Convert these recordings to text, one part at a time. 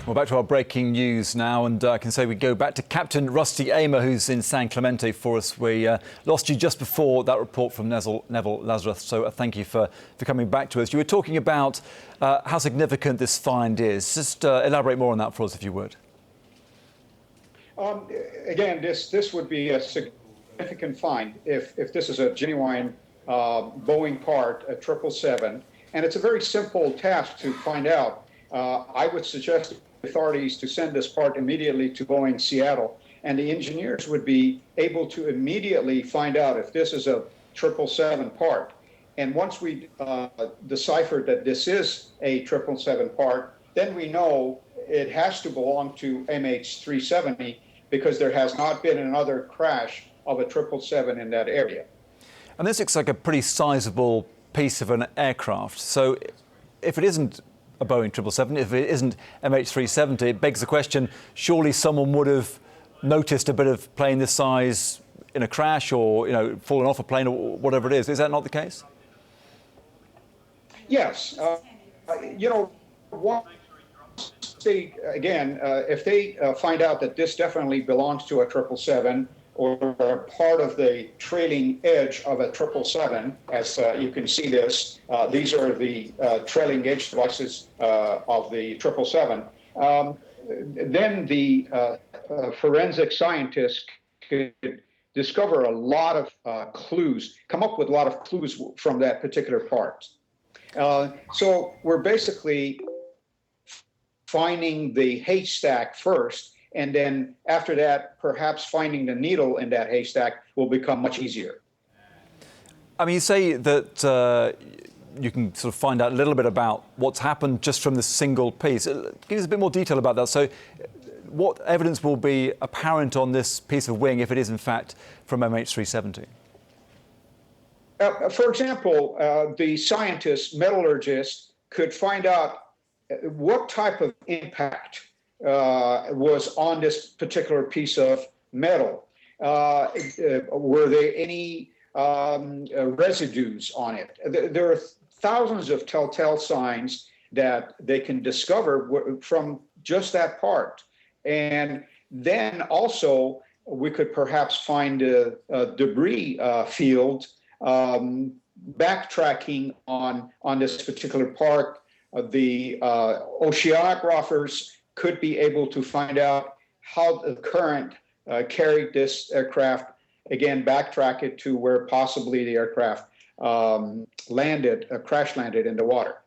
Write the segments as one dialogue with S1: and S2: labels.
S1: Well, back to our breaking news now, and I can say we go back to Captain Rusty Aimer, who's in San Clemente for us. We lost you just before that report from Neville Lazarus, so thank you for coming back to us. You were talking about how significant this find is. Just elaborate more on that for us, if you would.
S2: Again, this would be a significant find if this is a genuine Boeing part, a 777, and it's a very simple task to find out. I would suggest authorities to send this part immediately to Boeing Seattle, and the engineers would be able to immediately find out if this is a 777 part. And once we decipher that this is a 777 part, then we know it has to belong to MH370 because there has not been another crash of a 777 in that area.
S1: And this looks like a pretty sizable piece of an aircraft. So if it isn't a Boeing 777, if it isn't MH370, it begs the question, surely someone would have noticed a bit of plane this size in a crash or, fallen off a plane or whatever it is. Is that not the case?
S2: Yes. If they find out that this definitely belongs to a 777 or part of the trailing edge of a 777, as you can see this, these are the trailing edge devices of the 777, then the forensic scientists could discover a lot of clues, come up with a lot of clues from that particular part. So we're basically finding the haystack first, and then after that, perhaps finding the needle in that haystack will become much easier.
S1: I mean, you say that you can sort of find out a little bit about what's happened just from this single piece. Give us a bit more detail about that. So what evidence will be apparent on this piece of wing if it is in fact from MH370?
S2: For example, the scientists, metallurgists could find out what type of impact was on this particular piece of metal. Were there any residues on it? There are thousands of telltale signs that they can discover from just that part. And then also we could perhaps find a debris field backtracking on this particular part. The oceanographers could be able to find out how the current carried this aircraft, again, backtrack it to where possibly the aircraft crash landed in the water.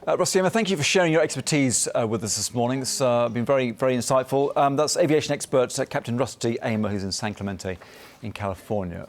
S1: Rusty Aimer, thank you for sharing your expertise with us this morning. It's been very, very insightful. That's aviation expert Captain Rusty Aimer, who's in San Clemente in California.